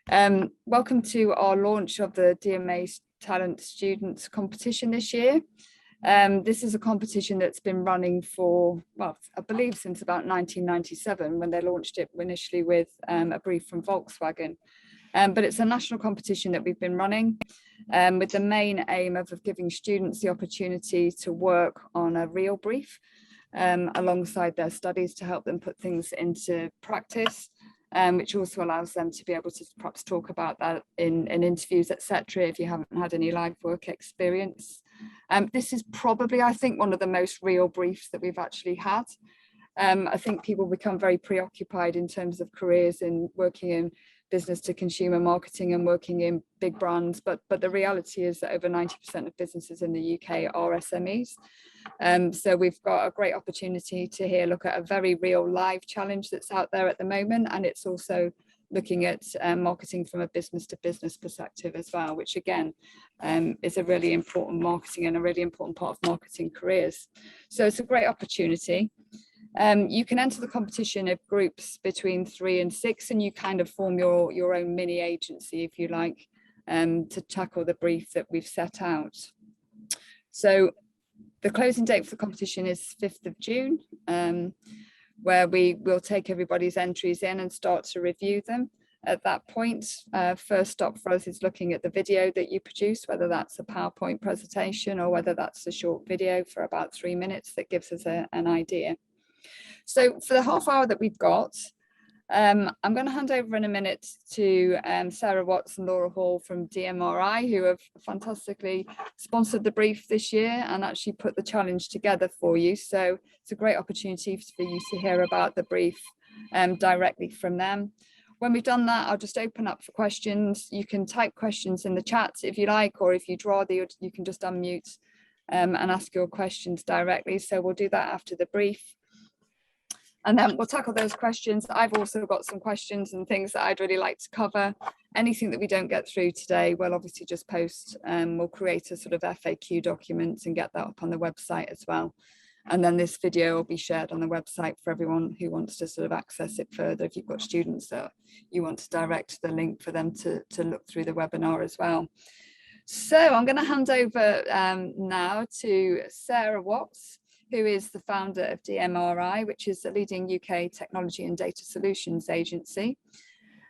Welcome to our launch of the DMA Talent Students competition this year. This is a competition that's been running for, well, I believe since about 1997 when they launched it initially with a brief from Volkswagen. But it's a national competition that we've been running with the main aim of giving students the opportunity to work on a real brief alongside their studies to help them put things into practice. Which also allows them to be able to perhaps talk about that in interviews, etc. if you haven't had any live work experience. This is probably, I think, one of the most real briefs that we've actually had. I think people become very preoccupied in terms of careers in working in business to consumer marketing and working in big brands, but the reality is that over 90% of businesses in the UK are SMEs. So we've got a great opportunity to look at a very real live challenge that's out there at the moment, and it's also looking at marketing from a business to business perspective as well, which again is a really important marketing and a really important part of marketing careers. So it's a great opportunity. You can enter the competition of groups between 3 and 6, and you kind of form your own mini agency, if you like, to tackle the brief that we've set out. So the closing date for the competition is 5th of June, where we will take everybody's entries in and start to review them. At that point, first stop for us is looking at the video that you produce, whether that's a PowerPoint presentation or whether that's a short video for about 3 minutes that gives us an idea. So for the half hour that we've got, I'm going to hand over in a minute to Sarah Watts and Laura Hall from DMRi, who have fantastically sponsored the brief this year and actually put the challenge together for you. So it's a great opportunity for you to hear about the brief directly from them. When we've done that, I'll just open up for questions. You can type questions in the chat if you like, or if you'd rather, you can just unmute and ask your questions directly. So we'll do that after the brief. And then we'll tackle those questions. I've also got some questions and things that I'd really like to cover. Anything that we don't get through today, we'll obviously just post. We'll create a sort of FAQ document and get that up on the website as well. And then this video will be shared on the website for everyone who wants to sort of access it further. If you've got students that you want to direct the link for them to look through the webinar as well. So I'm going to hand over now to Sarah Watts, who is the founder of DMRi, which is the leading UK technology and data solutions agency.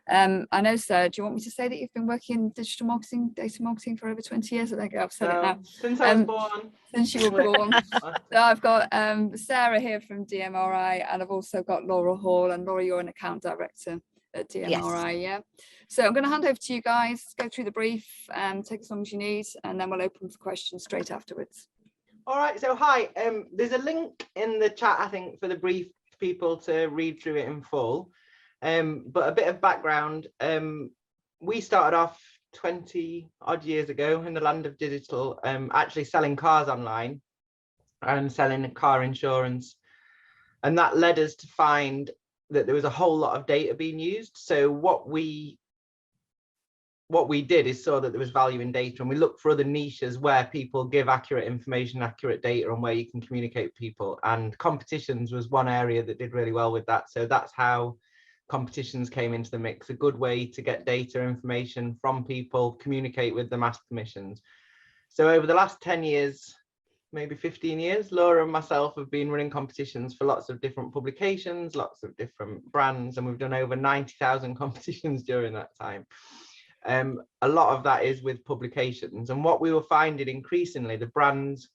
I know, Sarah, do you want me to say that you've been working in digital marketing, data marketing for over 20 years? I think I've said it now. Since I was born. Since you were born. So I've got Sarah here from DMRi, and I've also got Laura Hall. And Laura, you're an account director at DMRi, yeah? So I'm going to hand over to you guys, go through the brief, take as long as you need, and then we'll open for questions straight afterwards. All right, so hi, there's a link in the chat, I think, for the brief people to read through it in full. But a bit of background, we started off 20 odd years ago in the land of digital, actually selling cars online and selling car insurance. And that led us to find that there was a whole lot of data being used. So what we did is saw that there was value in data, and we looked for other niches where people give accurate information, accurate data, and where you can communicate with people. And competitions was one area that did really well with that. So that's how competitions came into the mix, a good way to get data information from people, communicate with them, ask permissions. So over the last 10 years, maybe 15 years, Laura and myself have been running competitions for lots of different publications, lots of different brands, and we've done over 90,000 competitions during that time. A lot of that is with publications, and what we were finding increasingly, the brands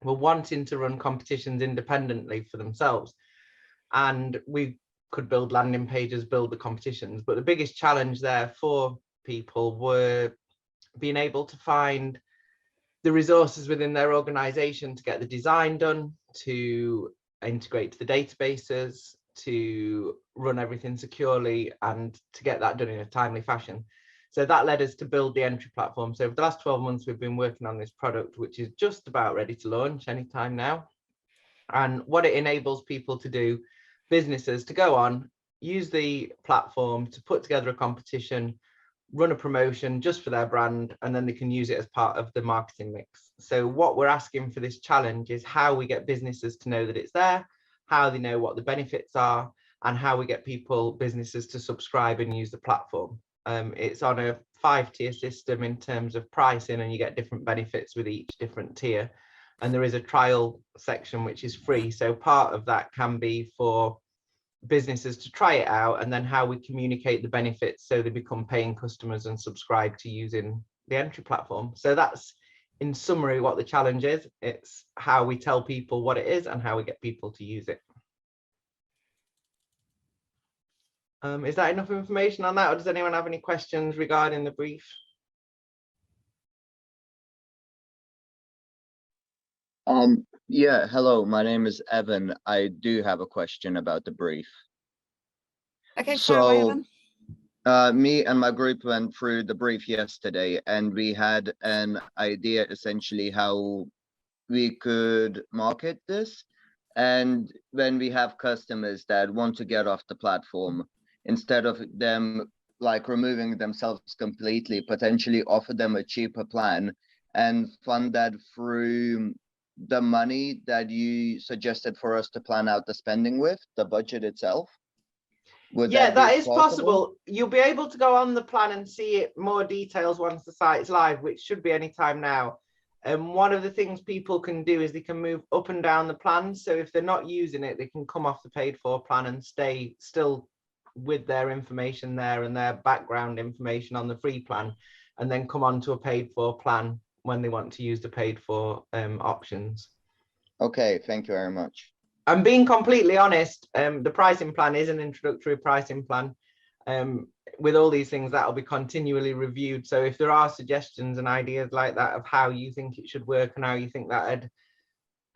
were wanting to run competitions independently for themselves, and we could build landing pages, build the competitions, but the biggest challenge there for people were being able to find the resources within their organization to get the design done, to integrate to the databases, to run everything securely, and to get that done in a timely fashion. So that led us to build the entry platform. So for the last 12 months, we've been working on this product, which is just about ready to launch anytime now. And what it enables people to do, businesses to go on, use the platform to put together a competition, run a promotion just for their brand, and then they can use it as part of the marketing mix. So what we're asking for this challenge is how we get businesses to know that it's there, how they know what the benefits are, and how we get businesses to subscribe and use the platform. It's on a 5-tier system in terms of pricing, and you get different benefits with each different tier. And there is a trial section which is free. So part of that can be for businesses to try it out, and then how we communicate the benefits so they become paying customers and subscribe to using the entry platform. So that's in summary what the challenge is. It's how we tell people what it is and how we get people to use it. Is that enough information on that, or does anyone have any questions regarding the brief? Yeah, hello, my name is Evan. I do have a question about the brief. Okay, fire away, So, Evan. me and my group went through the brief yesterday, and we had an idea essentially how we could market this. And when we have customers that want to get off the platform, instead of them like removing themselves completely, potentially offer them a cheaper plan and fund that through the money that you suggested for us to plan out the spending with, the budget itself. Would Yeah, that be is possible. You'll be able to go on the plan and see it more details once the site's live, which should be any time now. And one of the things people can do is they can move up and down the plan. So if they're not using it, they can come off the paid for plan and stay still with their information there and their background information on the free plan, and then come on to a paid for plan when they want to use the paid for options. Okay, thank you very much. I'm being completely honest, the pricing plan is an introductory pricing plan. With all these things, that'll be continually reviewed. So if there are suggestions and ideas like that of how you think it should work and how you think that'd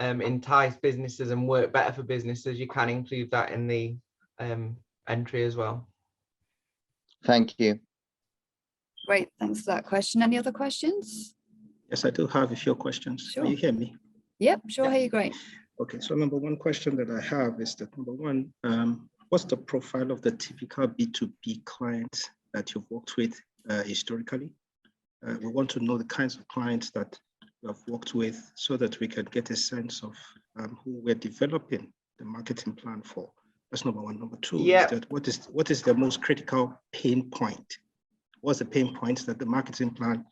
entice businesses and work better for businesses, you can include that in the entry as well. Thank you. Great, thanks for that question. Any other questions? Yes, I do have a few questions. Sure. Can you hear me? Yep, sure, hear you great. Okay, so number one question that I have is that number one, what's the profile of the typical B2B clients that you've worked with historically? We want to know the kinds of clients that you have worked with so that we can get a sense of who we're developing the marketing plan for. That's number one. Number two, is that what is the most critical pain point? What's the pain points that the marketing plan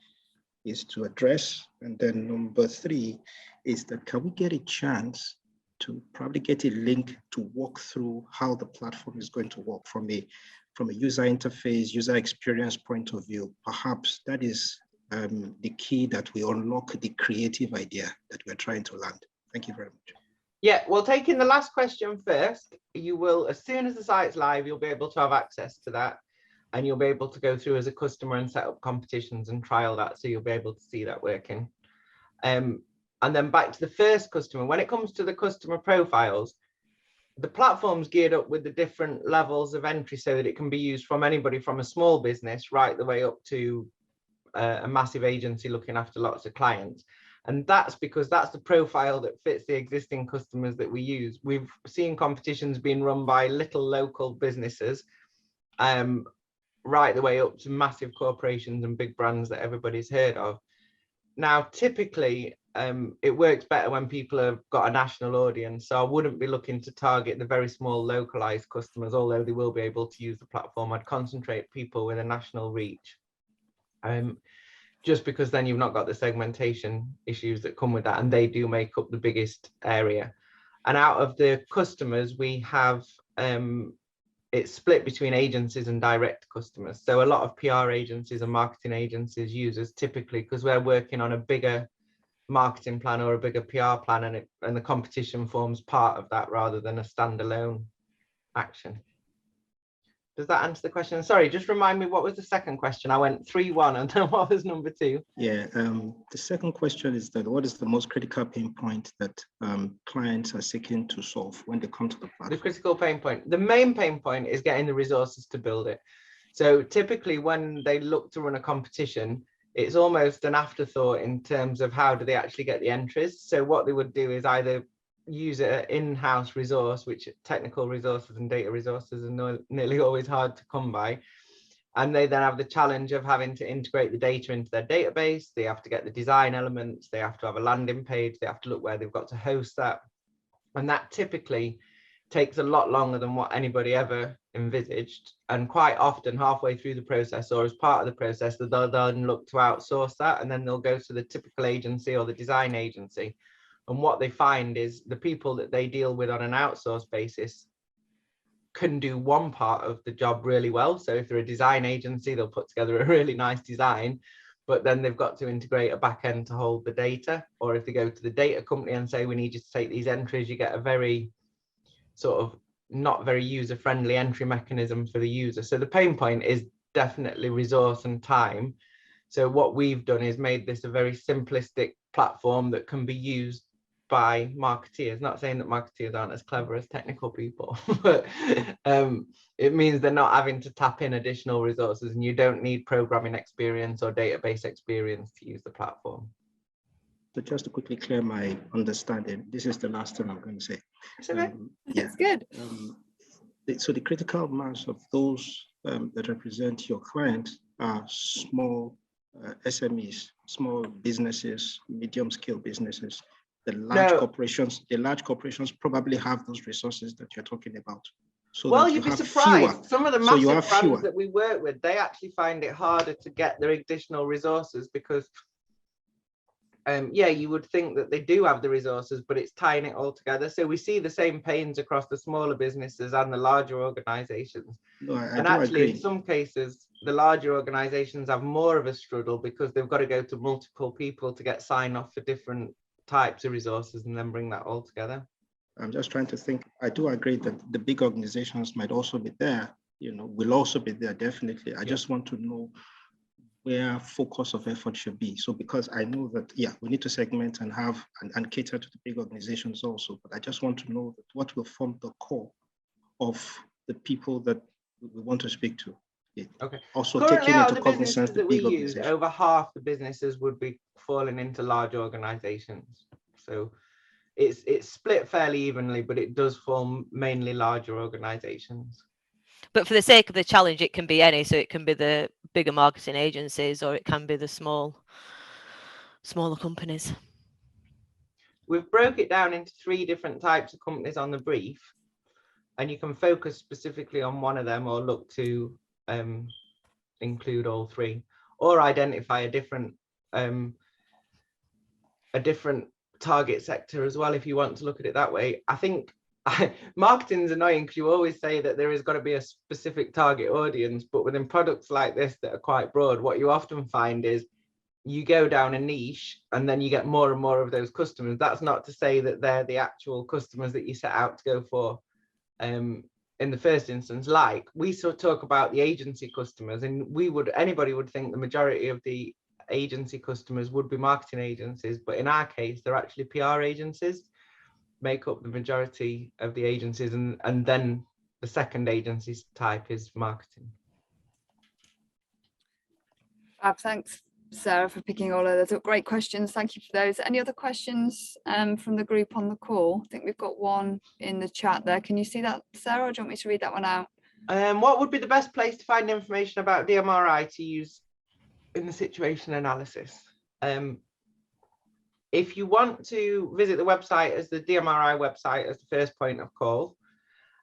is to address? And then number three is that can we get a chance to probably get a link to walk through how the platform is going to work from a user interface, user experience point of view? Perhaps that is the key that we unlock the creative idea that we're trying to land. Thank you very much. Yeah, well, taking the last question first, you will, as soon as the site's live, you'll be able to have access to that, and you'll be able to go through as a customer and set up competitions and trial that, so you'll be able to see that working. And then back to the first customer, when it comes to the customer profiles, the platform's geared up with the different levels of entry so that it can be used from anybody from a small business right the way up to a massive agency looking after lots of clients. And that's because that's the profile that fits the existing customers that we use. We've seen competitions being run by little local businesses right the way up to massive corporations and big brands that everybody's heard of. Now, typically, it works better when people have got a national audience. So I wouldn't be looking to target the very small localized customers, although they will be able to use the platform. I'd concentrate people with a national reach. Just because then you've not got the segmentation issues that come with that, and they do make up the biggest area. And out of the customers, we have it's split between agencies and direct customers. So a lot of PR agencies and marketing agencies use us typically because we're working on a bigger marketing plan or a bigger PR plan, and the competition forms part of that rather than a standalone action. Does that answer the question? Sorry, just remind me, what was the second question? I went 3-1, and then what was number 2? Yeah, the second question is that what is the most critical pain point that clients are seeking to solve when they come to the platform? The critical pain point. The main pain point is getting the resources to build it. So typically when they look to run a competition, it's almost an afterthought in terms of how do they actually get the entries. So what they would do is either use an in-house resource, which technical resources and data resources are nearly always hard to come by, and they then have the challenge of having to integrate the data into their database. They have to get the design elements, they have to have a landing page, they have to look where they've got to host that, and that typically takes a lot longer than what anybody ever envisaged. And quite often halfway through the process or as part of the process, they'll then look to outsource that, and then they'll go to the typical agency or the design agency. And what they find is the people that they deal with on an outsourced basis can do one part of the job really well. So if they're a design agency, they'll put together a really nice design, but then they've got to integrate a back end to hold the data. Or if they go to the data company and say, we need you to take these entries, you get a very sort of not very user-friendly entry mechanism for the user. So the pain point is definitely resource and time. So what we've done is made this a very simplistic platform that can be used by marketeers. Not saying that marketeers aren't as clever as technical people, but it means they're not having to tap in additional resources, and you don't need programming experience or database experience to use the platform. So just to quickly clear my understanding, this is the last thing I'm going to say. Yeah, it's good. So the critical mass of those that represent your clients are small SMEs, small businesses, medium-scale businesses. The large corporations probably have those resources that you're talking about. So well, you'd be surprised. Fewer. Some of the massive brands that we work with, they actually find it harder to get their additional resources because yeah, you would think that they do have the resources, but it's tying it all together. So we see the same pains across the smaller businesses and the larger organizations. No, I and do actually agree. In some cases, the larger organizations have more of a struggle because they've got to go to multiple people to get sign off for different types of resources and then bring that all together. I'm just trying to think. I do agree that the big organizations might also be there, will also be there, definitely. I just want to know where focus of effort should be. So because I know that, we need to segment and have and cater to the big organizations also, but I just want to know that what will form the core of the people that we want to speak to. Okay. Also currently, taking out into of the cognizance businesses the that we big use, organizations. over half the businesses would be falling into large organizations. So it's split fairly evenly, but it does form mainly larger organizations. But for the sake of the challenge, it can be any. So it can be the bigger marketing agencies, or it can be the smaller companies. We've broke it down into 3 different types of companies on the brief, and you can focus specifically on one of them or look to include all 3, or identify a different target sector as well if you want to look at it that way. I think marketing is annoying because you always say that there has got to be a specific target audience, but within products like this that are quite broad, what you often find is you go down a niche and then you get more and more of those customers. That's not to say that they're the actual customers that you set out to go for in the first instance. Like we sort of talk about the agency customers, and anybody would think the majority of the agency customers would be marketing agencies, but in our case they're actually PR agencies make up the majority of the agencies, and then the second agency type is marketing. Thanks, Sarah, for picking all of those up. Great questions. Thank you for those. Any other questions from the group on the call? I think we've got one in the chat there. Can you see that, Sarah, or do you want me to read that one out? What would be the best place to find information about DMRi to use in the situation analysis? If you want to visit the website as the DMRi website as the first point of call,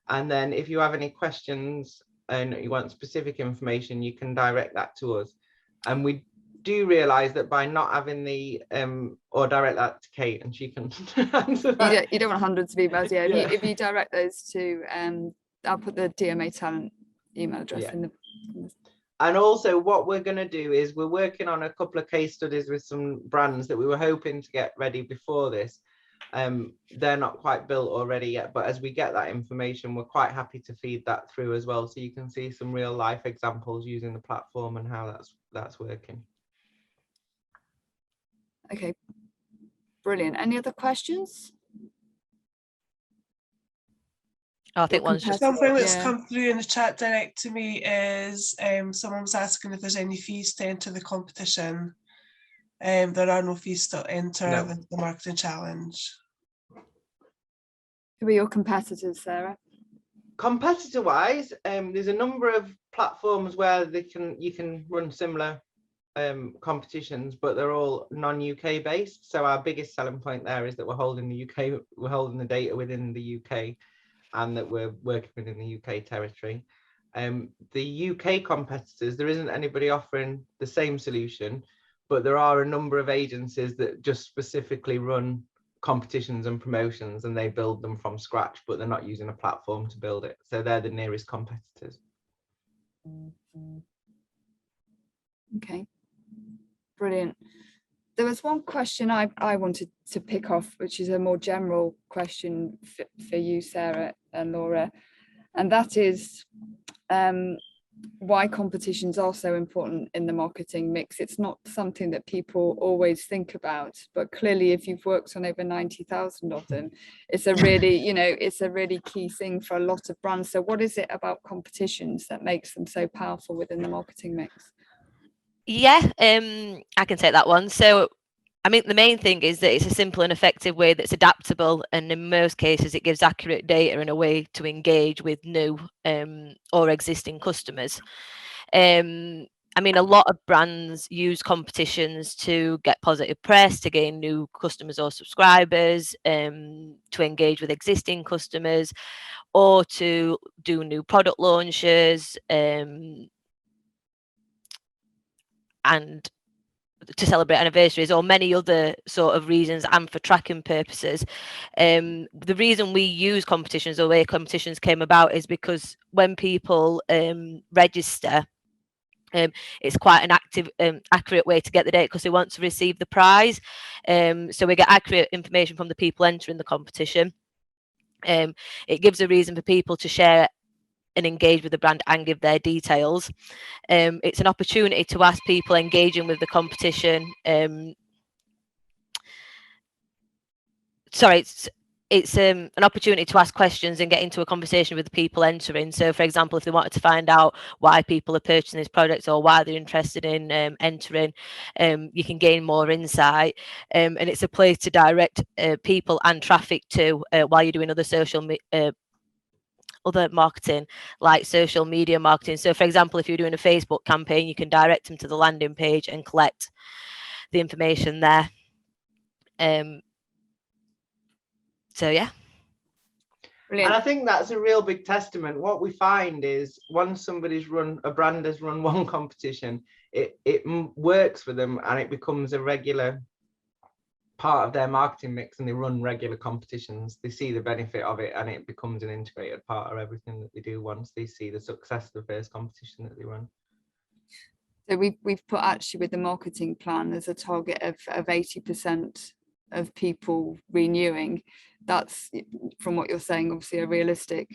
and then if you have any questions and you want specific information, you can direct that to us. And we do realise that by not having the or direct that to Kate and she can answer that. You don't want hundreds of emails, If you direct those to I'll put the DMA Talent email address in the. And also what we're going to do is we're working on a couple of case studies with some brands that we were hoping to get ready before this. They're not quite built already yet, but as we get that information, we're quite happy to feed that through as well, so you can see some real life examples using the platform and how that's working. Okay, brilliant. Any other questions? I think one's just something that's come through in the chat direct to me is someone was asking if there's any fees to enter the competition. There are no fees to enter the marketing challenge. Who are your competitors, Sarah? Competitor wise, there's a number of platforms where you can run similar competitions, but they're all non-UK based. So our biggest selling point there is that we're holding the data within the UK. and that we're working with in the UK territory. The UK competitors, there isn't anybody offering the same solution, but there are a number of agencies that just specifically run competitions and promotions, and they build them from scratch, but they're not using a platform to build it. So they're the nearest competitors. Okay, brilliant. There was one question I wanted to pick off, which is a more general question for you, Sarah and Laura, and that is why competitions are so important in the marketing mix. It's not something that people always think about, but clearly if you've worked on over 90,000 of them, it's a really, you know, it's a really key thing for a lot of brands. So what is it about competitions that makes them so powerful within the marketing mix? Yeah, I can take that one. So I mean, the main thing is that it's a simple and effective way that's adaptable, and in most cases it gives accurate data and a way to engage with new or existing customers. I mean, a lot of brands use competitions to get positive press, to gain new customers or subscribers, to engage with existing customers, or to do new product launches, and to celebrate anniversaries, or many other sort of reasons, and for tracking purposes. The reason we use competitions, the way competitions came about, is because when people register, it's quite an accurate way to get the data, because they want to receive the prize. So we get accurate information from the people entering the competition. It gives a reason for people to share and engage with the brand and give their details. It's an opportunity to ask people engaging with the competition. It's an opportunity to ask questions and get into a conversation with the people entering. So, for example, if they wanted to find out why people are purchasing this product or why they're interested in entering, you can gain more insight. And it's a place to direct people and traffic to while you're doing other marketing, like social media marketing. So for example, if you're doing a Facebook campaign, you can direct them to the landing page and collect the information there. So yeah. Brilliant. And I think that's a real big testament. What we find is once a brand has run one competition, it works for them, and it becomes a regular part of their marketing mix, and they run regular competitions. They see the benefit of it, and it becomes an integrated part of everything that they do once they see the success of the first competition that they run. So we've put actually with the marketing plan, there's a target of 80% of people renewing. That's, from what you're saying, obviously a realistic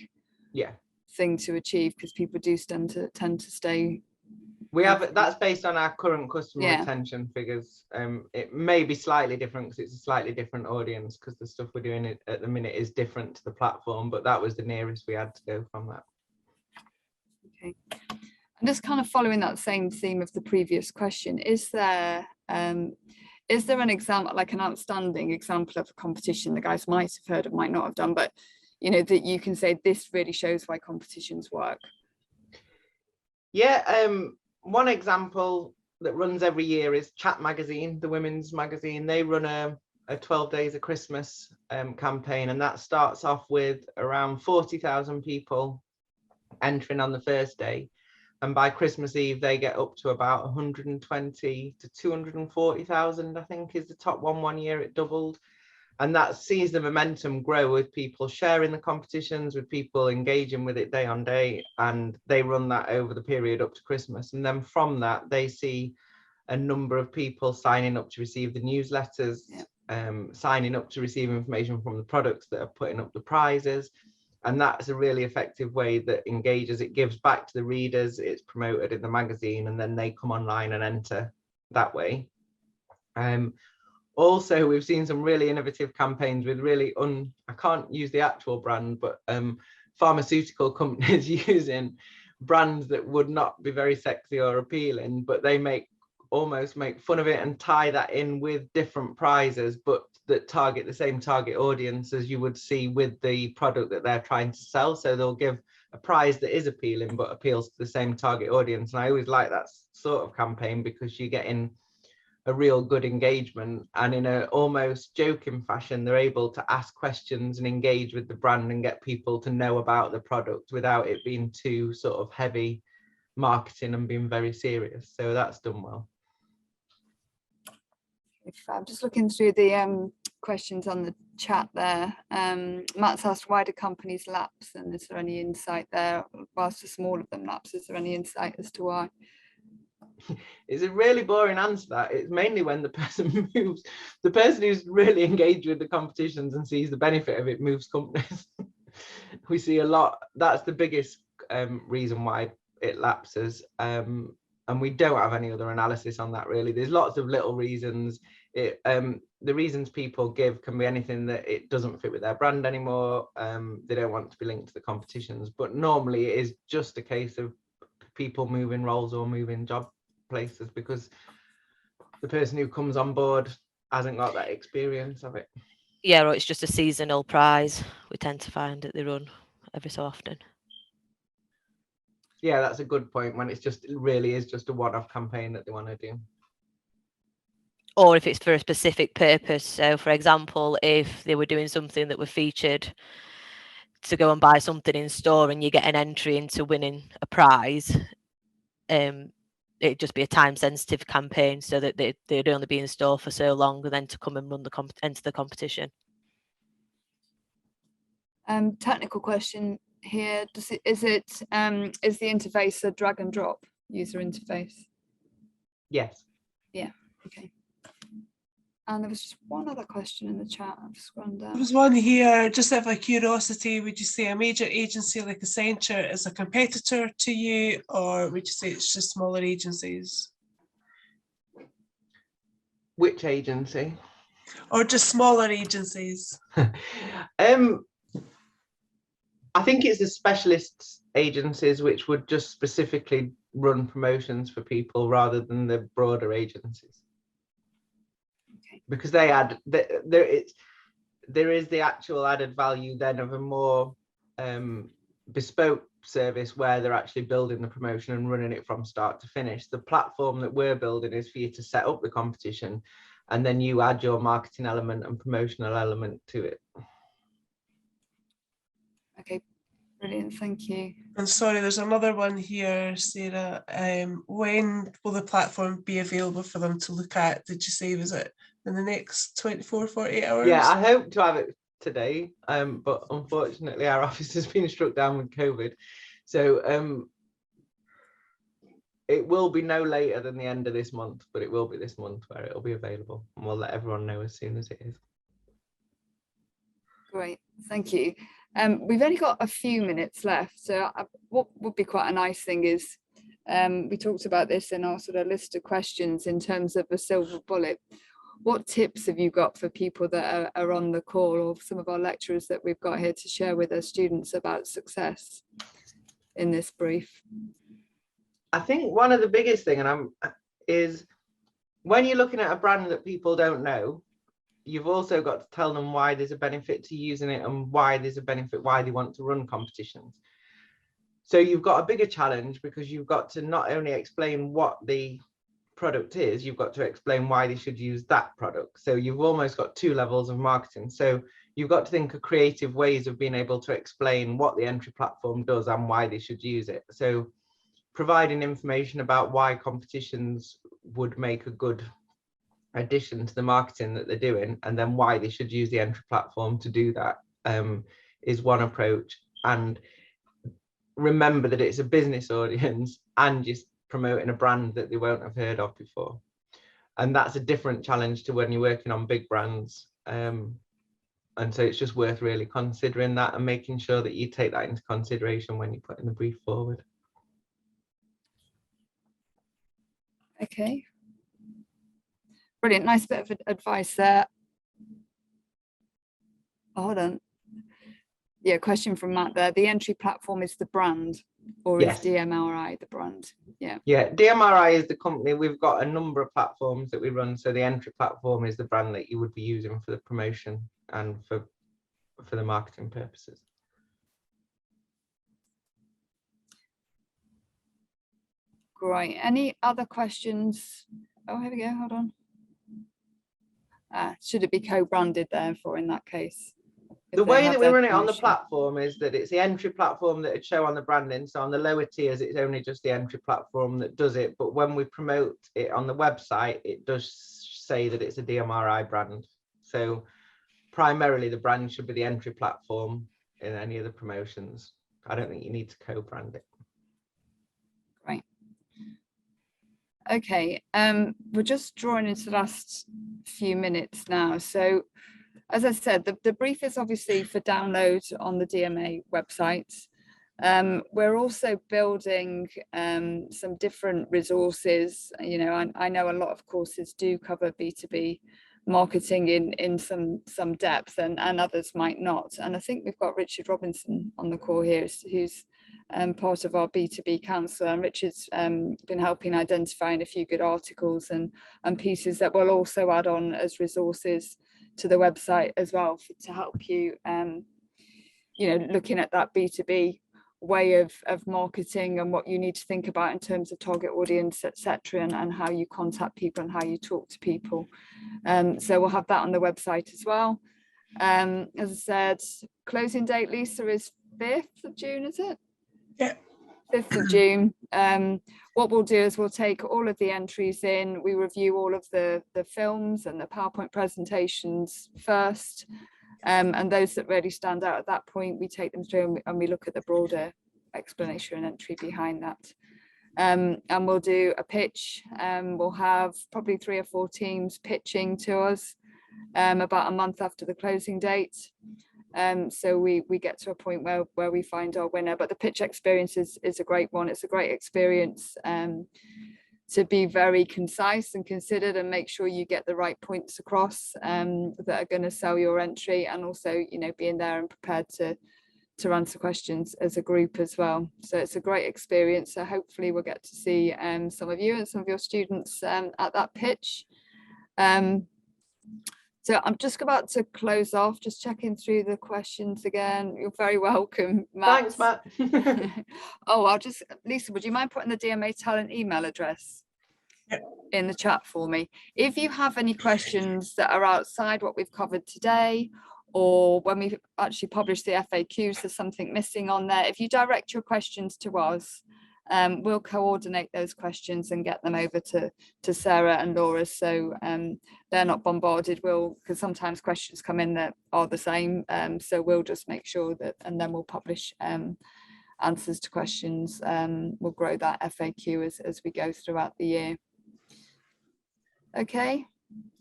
thing to achieve, because people do tend to stay. That's based on our current customer retention figures. It may be slightly different because it's a slightly different audience, because the stuff we're doing at the minute is different to the platform, but that was the nearest we had to go from that. Okay, and just kind of following that same theme of the previous question, is there an example, like an outstanding example of a competition the guys might have heard of, might not have done, but you know, that you can say this really shows why competitions work? Yeah, one example that runs every year is Chat Magazine, the women's magazine. They run a 12 Days of Christmas campaign, and that starts off with around 40,000 people entering on the first day, and by Christmas Eve they get up to about 120 to 240,000, I think is the top one year. It doubled, and that sees the momentum grow with people sharing the competitions, with people engaging with it day on day, and they run that over the period up to Christmas. And then from that they see a number of people signing up to receive the newsletters, signing up to receive information from the products that are putting up the prizes. And that's a really effective way that engages. It gives back to the readers, it's promoted in the magazine, and then they come online and enter that way. Also, we've seen some really innovative campaigns with really I can't use the actual brand, but pharmaceutical companies using brands that would not be very sexy or appealing, but they almost make fun of it and tie that in with different prizes, but that target the same target audience as you would see with the product that they're trying to sell. So they'll give a prize that is appealing but appeals to the same target audience. And I always like that sort of campaign, because you're getting a real good engagement, and in a almost joking fashion they're able to ask questions and engage with the brand and get people to know about the product without it being too sort of heavy marketing and being very serious. So that's done well. I'm just looking through the questions on the chat there. Matt's asked, why do companies lapse, and is there any insight there? Whilst a small of them lapse, is there any insight as to why? It's a really boring answer. That it's mainly when the person moves, the person who's really engaged with the competitions and sees the benefit of it moves companies. We see a lot. That's the biggest reason why it lapses. And we don't have any other analysis on that really. There's lots of little reasons. The reasons people give can be anything that it doesn't fit with their brand anymore. They don't want to be linked to the competitions, but normally it is just a case of people moving roles or moving job places because the person who comes on board hasn't got that experience of it. Yeah, or it's just a seasonal prize. We tend to find that they run every so often. Yeah, that's a good point, when it really is just a one-off campaign that they want to do. Or if it's for a specific purpose. So for example, if they were doing something that were featured to go and buy something in store and you get an entry into winning a prize, it'd just be a time sensitive campaign so that they'd only be in store for so long and then to come and run enter the competition. Technical question here. Is the interface a drag and drop user interface? Yes. Yeah. Okay. And there was just one other question in the chat. I've scrolled down. There was one here, just out of curiosity, would you say a major agency like Accenture is a competitor to you, or would you say it's just smaller agencies? Which agency? Or just smaller agencies? I think it's the specialist agencies which would just specifically run promotions for people rather than the broader agencies. Okay. Because they add there is the actual added value then of a more bespoke service where they're actually building the promotion and running it from start to finish. The platform that we're building is for you to set up the competition and then you add your marketing element and promotional element to it. Okay, brilliant, thank you. And sorry, there's another one here, Sarah. When will the platform be available for them to look at? Did you say, was it in the next 24, 48 hours? Yeah, I hope to have it today, but unfortunately our office has been struck down with COVID. So it will be no later than the end of this month, but it will be this month where it'll be available, and we'll let everyone know as soon as it is. Great, thank you. We've only got a few minutes left, so what would be quite a nice thing is, we talked about this in our sort of list of questions in terms of a silver bullet. What tips have you got for people that are on the call, or some of our lecturers that we've got here to share with our students about success in this brief? I think one of the biggest thing is when you're looking at a brand that people don't know, you've also got to tell them why there's a benefit to using it and why there's a benefit, why they want to run competitions. So you've got a bigger challenge because you've got to not only explain what the product is, you've got to explain why they should use that product. So you've almost got two levels of marketing. So you've got to think of creative ways of being able to explain what the entry platform does and why they should use it. So providing information about why competitions would make a good addition to the marketing that they're doing, and then why they should use the entry platform to do that, is one approach. And remember that it's a business audience and just promoting a brand that they won't have heard of before, and that's a different challenge to when you're working on big brands, and so it's just worth really considering that and making sure that you take that into consideration when you're putting the brief forward. Okay, brilliant, nice bit of advice there. Oh, hold on. Yeah, question from Matt there. The entry platform is the brand, or Yes. is DMRi the brand? Yeah. Yeah, DMRi is the company. We've got a number of platforms that we run. So the entry platform is the brand that you would be using for the promotion and for the marketing purposes. Great. Any other questions? Oh, here we go. Hold on. Should it be co-branded therefore in that case? The way that we run it on the platform is that it's the entry platform that would show on the branding. So on the lower tiers, it's only just the entry platform that does it. But when we promote it on the website, it does say that it's a DMRi brand. So primarily the brand should be the entry platform in any of the promotions. I don't think you need to co-brand it. Great. Okay, we're just drawing into the last few minutes now. So as I said, the brief is obviously for download on the DMA website. We're also building some different resources. You know, I know a lot of courses do cover B2B marketing in some depth, and others might not. And I think we've got Richard Robinson on the call here, who's part of our B2B council, and Richard's been helping identifying a few good articles and pieces that we'll also add on as resources to the website as well to help you, you know, looking at that B2B way of marketing and what you need to think about in terms of target audience, etc., and how you contact people and how you talk to people. So we'll have that on the website as well. As I said, closing date, Lisa, is 5th of June, is it? Yeah. 5th of June. What we'll do is we'll take all of the entries in, we review all of the films and the PowerPoint presentations first, and those that really stand out at that point, we take them through and we look at the broader explanation and entry behind that. And we'll do a pitch. We'll have probably 3 or 4 teams pitching to us about a month after the closing date. So we get to a point where we find our winner, but the pitch experience is a great one. It's a great experience to be very concise and considered and make sure you get the right points across that are going to sell your entry, and also, you know, being there and prepared to answer questions as a group as well. So it's a great experience. So hopefully we'll get to see some of you and some of your students at that pitch. So I'm just about to close off, just checking through the questions again. You're very welcome, Matt. Thanks, Matt. Oh, Lisa, would you mind putting the DMA Talent email address in the chat for me? If you have any questions that are outside what we've covered today, or when we actually publish the FAQs, there's something missing on there, if you direct your questions to us, we'll coordinate those questions and get them over to Sarah and Laura, so they're not bombarded. Because sometimes questions come in that are the same, so we'll just make sure that, and then we'll publish answers to questions. We'll grow that FAQ as we go throughout the year. Okay,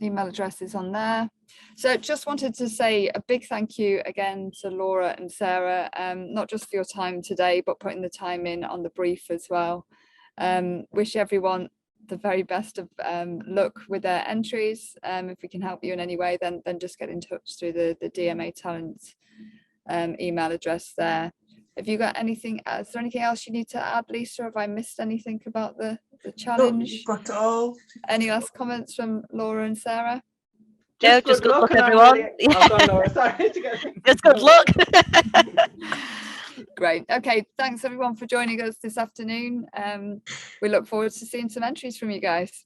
email address is on there. So just wanted to say a big thank you again to Laura and Sarah, not just for your time today, but putting the time in on the brief as well. Wish everyone the very best of luck with their entries. If we can help you in any way, then just get in touch through the DMA Talent email address there. Have you got anything? Is there anything else you need to add, Lisa? Have I missed anything about the challenge? You've got it all. Any last comments from Laura and Sarah? Just good luck, everyone. Just good luck. Great. Okay, thanks everyone for joining us this afternoon. We look forward to seeing some entries from you guys.